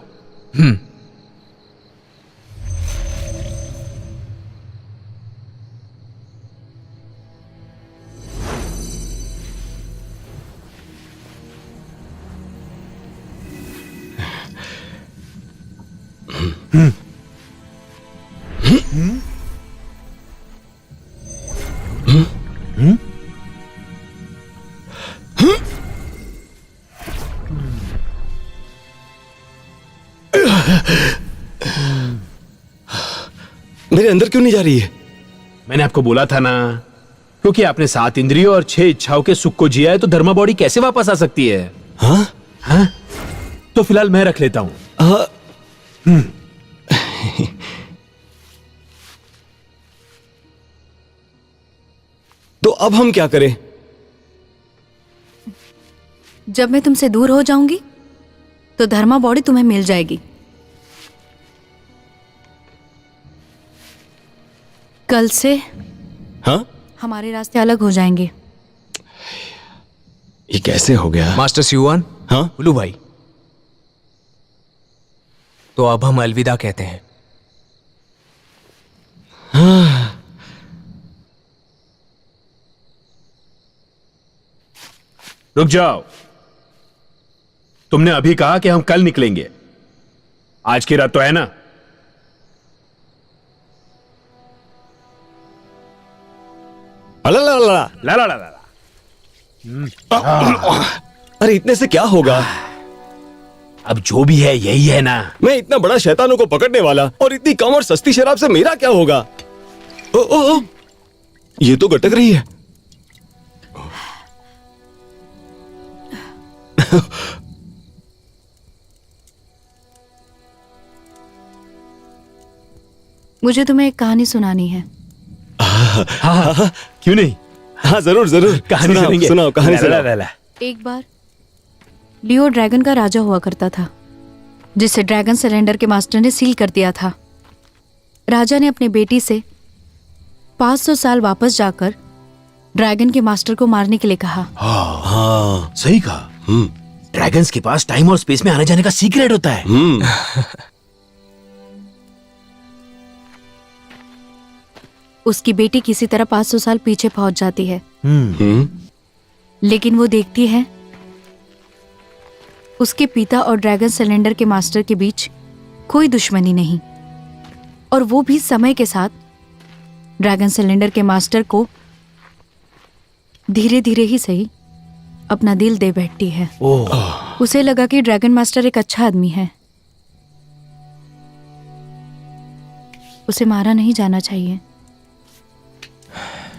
Speaker 3: मेरे अंदर क्यों नहीं जा रही है?
Speaker 8: मैंने आपको बोला था ना, क्योंकि आपने 7 इंद्रियों और 6 इच्छाओं के सुख को जिया है, तो धर्मा बॉडी कैसे वापस आ सकती है?
Speaker 3: हाँ?
Speaker 8: हाँ? तो फिलहाल मैं रख लेता हूं।
Speaker 3: तो अब हम क्या करें?
Speaker 2: जब मैं तुमसे दूर हो जाऊंगी तो धर्मा बॉडी तुम्हें मिल जाएगी। कल से
Speaker 3: हाँ?
Speaker 2: हमारे रास्ते अलग हो जाएंगे।
Speaker 3: ये कैसे हो गया?
Speaker 5: मास्टर सियुआन।
Speaker 3: हाँ?
Speaker 5: हुलू भाई, तो अब हम अलविदा कहते हैं।
Speaker 8: रुक जाओ। तुमने अभी कहा कि हम कल निकलेंगे। आज की रात तो है ना?
Speaker 3: ला ला ला
Speaker 8: ला ला ला ला।
Speaker 3: अरे इतने से क्या होगा?
Speaker 8: अब जो भी है यही है ना।
Speaker 3: मैं इतना बड़ा शैतानों को पकड़ने वाला और इतनी कम और सस्ती शराब से मेरा क्या होगा? ओ, ओ, ओ, ये तो गटक रही है।
Speaker 2: मुझे तुम्हें एक कहानी सुनानी है।
Speaker 8: हाँ, क्यों नहीं?
Speaker 3: हाँ जरूर जरूर।
Speaker 8: कहानी सुनेंगे।
Speaker 3: सुनाओ कहानी
Speaker 8: ला, ला,
Speaker 3: सुनाओ।
Speaker 8: ला, ला।
Speaker 2: एक बार लियो ड्रैगन का राजा हुआ करता था, जिसे ड्रैगन सिलेंडर के मास्टर ने सील कर दिया था। राजा ने अपनी बेटी से 500 साल वापस जाकर ड्रैगन के मास्टर को मारने के लिए कहा।
Speaker 8: हाँ, सही कहा। ड्रैगन्स के पास टाइम और स्पेस में आने जाने का सीक्रेट होता है।
Speaker 2: उसकी बेटी किसी तरह 500 साल पीछे पहुंच जाती है, लेकिन वो देखती है उसके पिता और ड्रैगन सिलेंडर के मास्टर के बीच कोई दुश्मनी नहीं, और वो भी समय के साथ ड्रैगन सिलेंडर के मास्टर को धीरे धीरे ही सही अपना दिल दे बैठती है। उसे लगा कि ड्रैगन मास्टर एक अच्छा आदमी है, उसे मारा नहीं जाना चाहिए।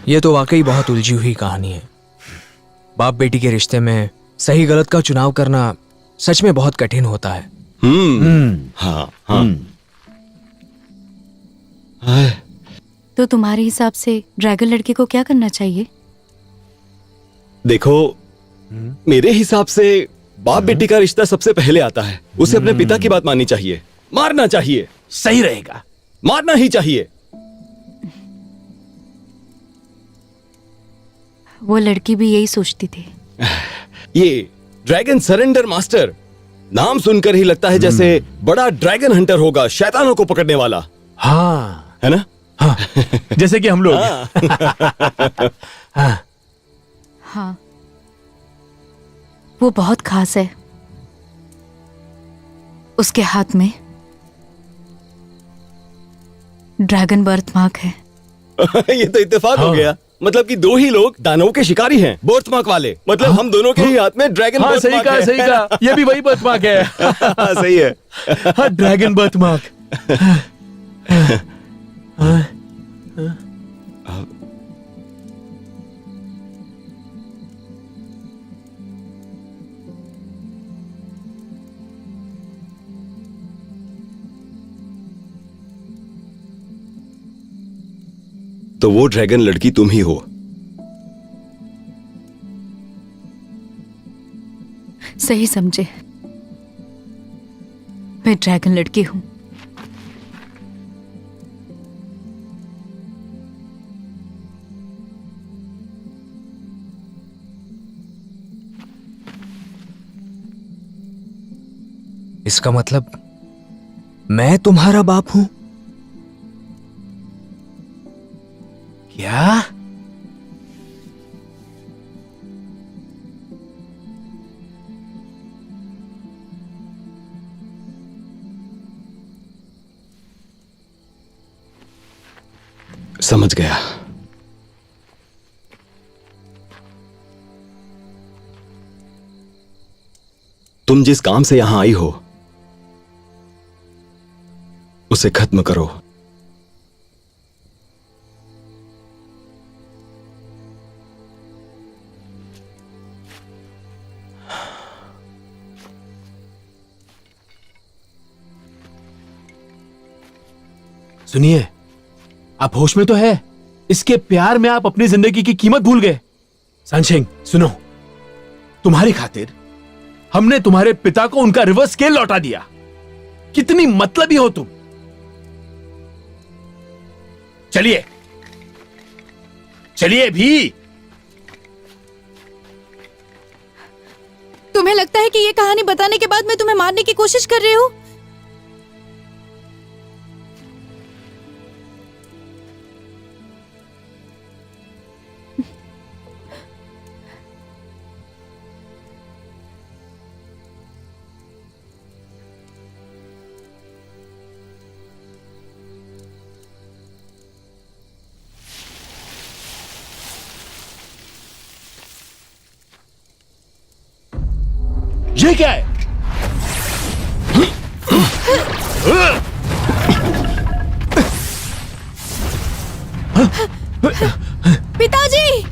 Speaker 5: ये तो वाकई बहुत उलझी हुई कहानी है। बाप बेटी के रिश्ते में सही गलत का चुनाव करना सच में बहुत कठिन होता है।
Speaker 3: हाँ हाँ।
Speaker 2: तो तुम्हारे हिसाब से ड्रैगन लड़के को क्या करना चाहिए?
Speaker 3: देखो, मेरे हिसाब से बाप बेटी का रिश्ता सबसे पहले आता है। उसे अपने पिता की बात माननी चाहिए, मारना चाहिए।
Speaker 8: सही रहेगा,
Speaker 3: मारना ही चाहिए।
Speaker 2: वो लड़की भी यही सोचती थी।
Speaker 3: ये ड्रैगन सरेंडर मास्टर, नाम सुनकर ही लगता है जैसे बड़ा ड्रैगन हंटर होगा, शैतानों को पकड़ने वाला।
Speaker 8: हाँ
Speaker 3: है ना?
Speaker 8: हाँ, जैसे कि हम लोग। हाँ।
Speaker 2: हाँ, वो बहुत खास है। उसके हाथ में ड्रैगन बर्थ मार्क है।
Speaker 3: ये तो इत्तेफाक हो गया। मतलब कि दो ही लोग दानवों के शिकारी हैं, बर्थ मार्क वाले। मतलब हम दोनों के ही हाथ में ड्रैगन
Speaker 8: हाँ,
Speaker 3: बर्थ
Speaker 8: सही
Speaker 3: मार्क
Speaker 8: कहा,
Speaker 3: है।
Speaker 8: सही कहा। ये भी वही बर्थ मार्क है।
Speaker 3: हाँ, सही है।
Speaker 8: हाँ, ड्रैगन बर्थ मार्क।
Speaker 3: तो वो ड्रैगन लड़की तुम ही हो।
Speaker 2: सही समझे, मैं ड्रैगन लड़की हूं।
Speaker 5: इसका मतलब मैं तुम्हारा बाप हूं? क्या?
Speaker 3: समझ गया। तुम जिस काम से यहां आई हो उसे खत्म करो।
Speaker 8: सुनिए, आप होश में तो है? इसके प्यार में आप अपनी जिंदगी की कीमत भूल गए। सनशिंग, सुनो, तुम्हारी खातिर हमने तुम्हारे पिता को उनका रिवर्स स्केल लौटा दिया। कितनी मतलबी हो तुम। चलिए चलिए भी।
Speaker 2: तुम्हें लगता है कि ये कहानी बताने के बाद मैं तुम्हें मारने की कोशिश कर रही हूं?
Speaker 8: ये क्या है?
Speaker 2: पिताजी!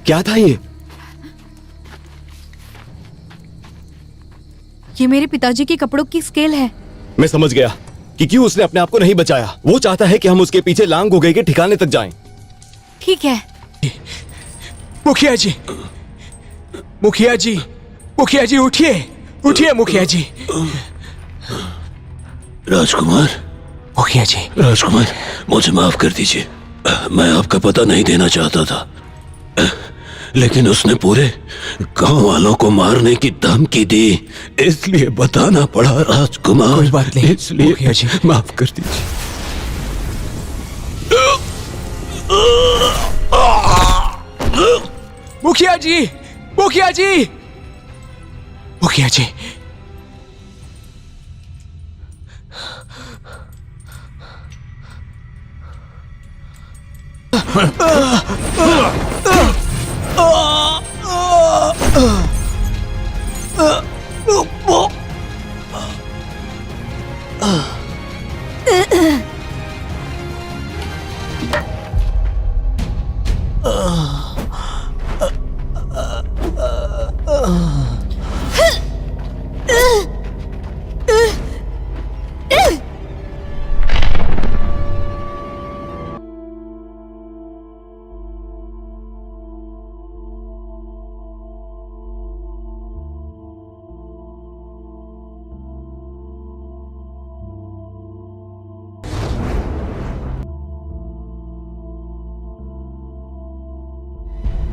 Speaker 3: क्या था ये?
Speaker 2: ये मेरे पिताजी के कपड़ों की स्केल है।
Speaker 3: मैं समझ गया कि क्यों उसने अपने आप को नहीं बचाया। वो चाहता है कि हम उसके पीछे लांग गुगई के ठिकाने तक जाएं।
Speaker 2: ठीक है।
Speaker 5: मुखिया जी, मुखिया जी, मुखिया जी, उठिए, उठिए मुखिया जी।
Speaker 6: राजकुमार,
Speaker 5: मुखिया जी,
Speaker 6: राजकुमार, मुझे माफ कर दीजिए। मैं आपका पता नहीं देना चाहता था, लेकिन उसने पूरे गांव वालों को मारने की धमकी दी, इसलिए बताना पड़ा। राजकुमार,
Speaker 5: कोई बात नहीं,
Speaker 6: इसलिए
Speaker 5: मुखिया जी।
Speaker 6: माफ कर दीजिए।
Speaker 5: मुखिया जी, मुखिया जी, मुखिया जी।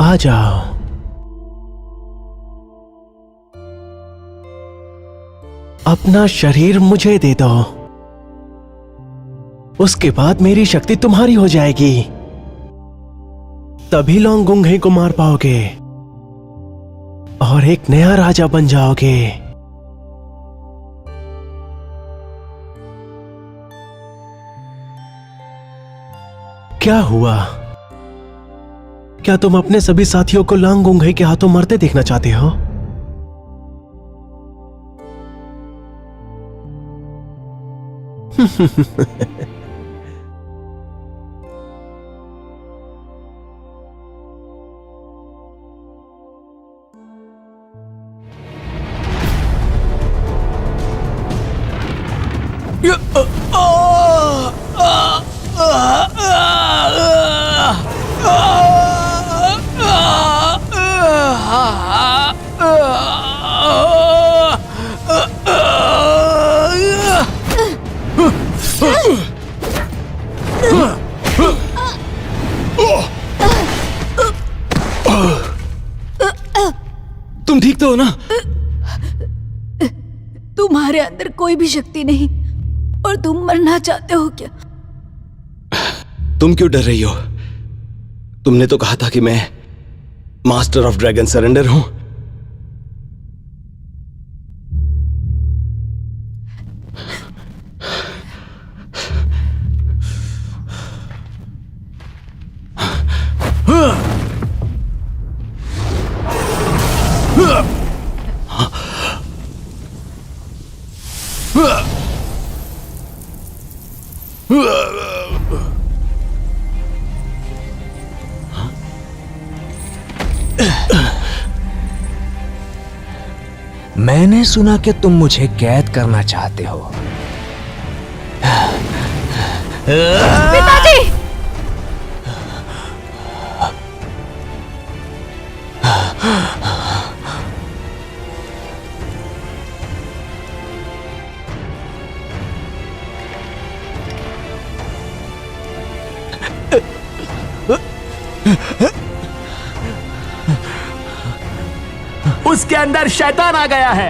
Speaker 1: आ जाओ। अपना शरीर मुझे दे दो, उसके बाद मेरी शक्ति तुम्हारी हो जाएगी। तभी लोंगुंगे को मार पाओगे और एक नया राजा बन जाओगे। क्या हुआ? क्या तुम अपने सभी साथियों को लोंगुंगे के हाथों मरते देखना चाहते हो?
Speaker 3: तुम ठीक तो हो ना?
Speaker 2: तुम्हारे अंदर कोई भी शक्ति नहीं और तुम मरना चाहते हो क्या?
Speaker 3: तुम क्यों डर रही हो? तुमने तो कहा था कि मैं मास्टर ऑफ ड्रैगन सरेंडर हूं।
Speaker 5: मैंने सुना कि तुम मुझे कैद करना चाहते हो।
Speaker 2: पिताजी!
Speaker 8: उसके अंदर शैतान आ गया है।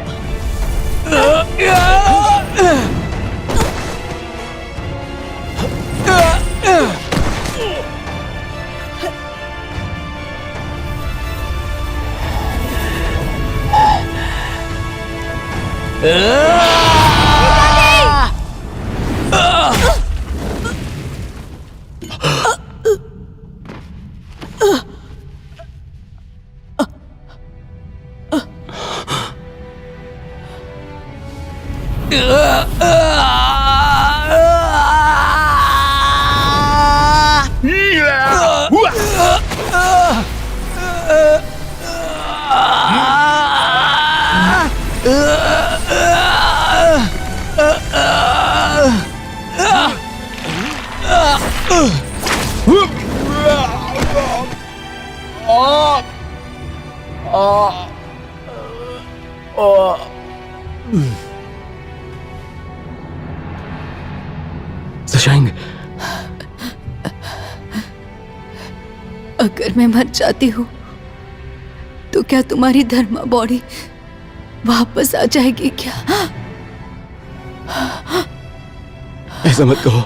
Speaker 3: शशांक,
Speaker 2: अगर मैं मर जाती हूँ तो क्या तुम्हारी धर्मा बॉडी वापस आ जाएगी क्या?
Speaker 3: ऐसा मत कहो।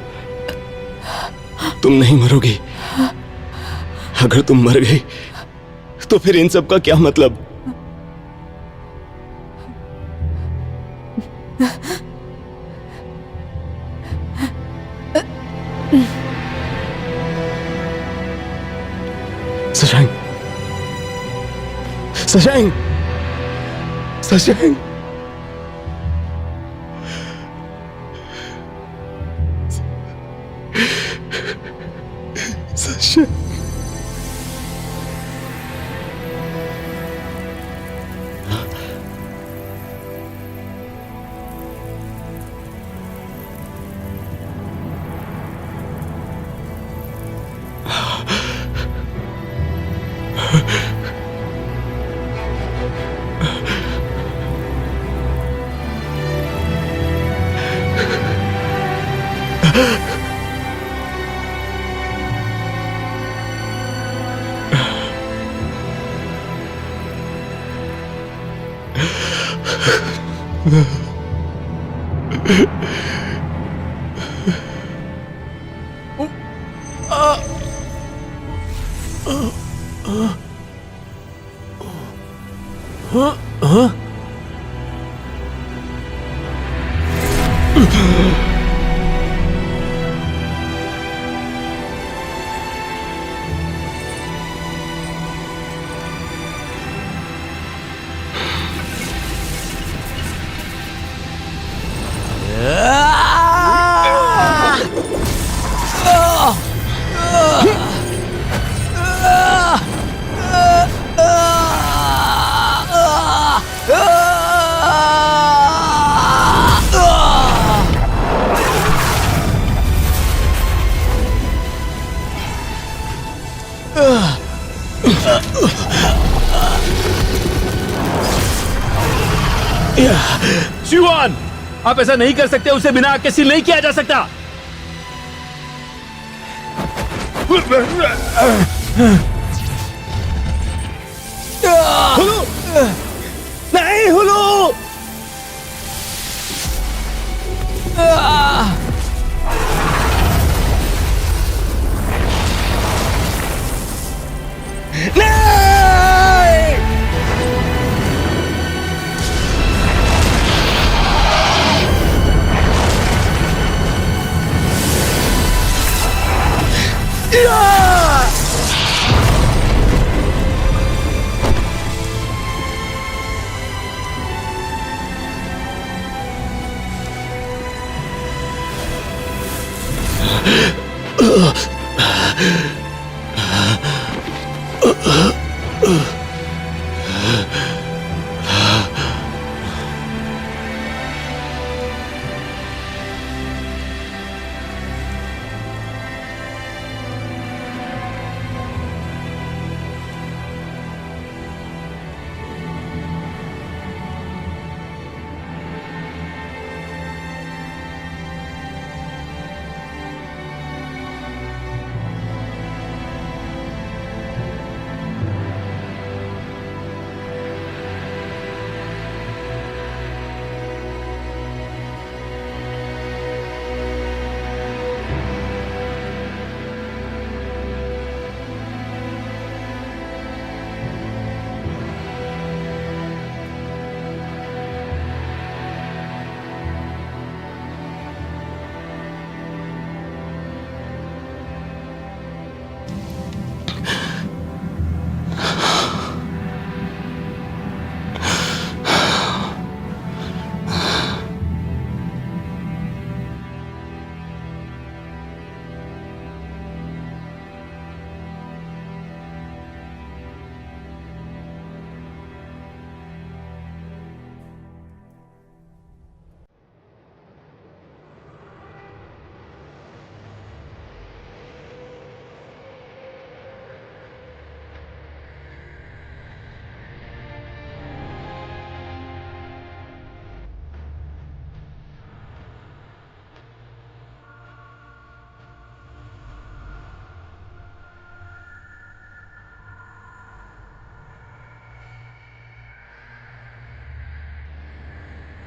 Speaker 3: तुम नहीं मरोगी। अगर तुम मर गई तो फिर इन सब का क्या मतलब? शशांक, शशांक, शशांक, शशांक।
Speaker 8: शिवान, आप ऐसा नहीं कर सकते। उसे बिना आग के सील नहीं किया जा सकता।
Speaker 3: हुलू! नहीं हुलू! नहीं!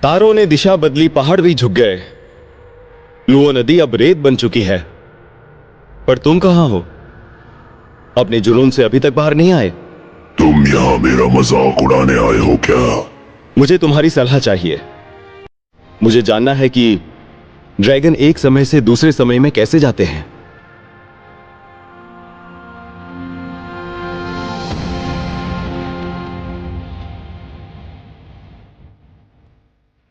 Speaker 3: तारों ने दिशा बदली, पहाड़ भी झुक गए। लुओ नदी अब रेत बन चुकी है। पर तुम कहां हो? अपने जुनून से अभी तक बाहर नहीं आए।
Speaker 4: तुम यहाँ मेरा मजाक उड़ाने आए हो क्या?
Speaker 3: मुझे तुम्हारी सलाह चाहिए। मुझे जानना है कि ड्रैगन एक समय से दूसरे समय में कैसे जाते हैं।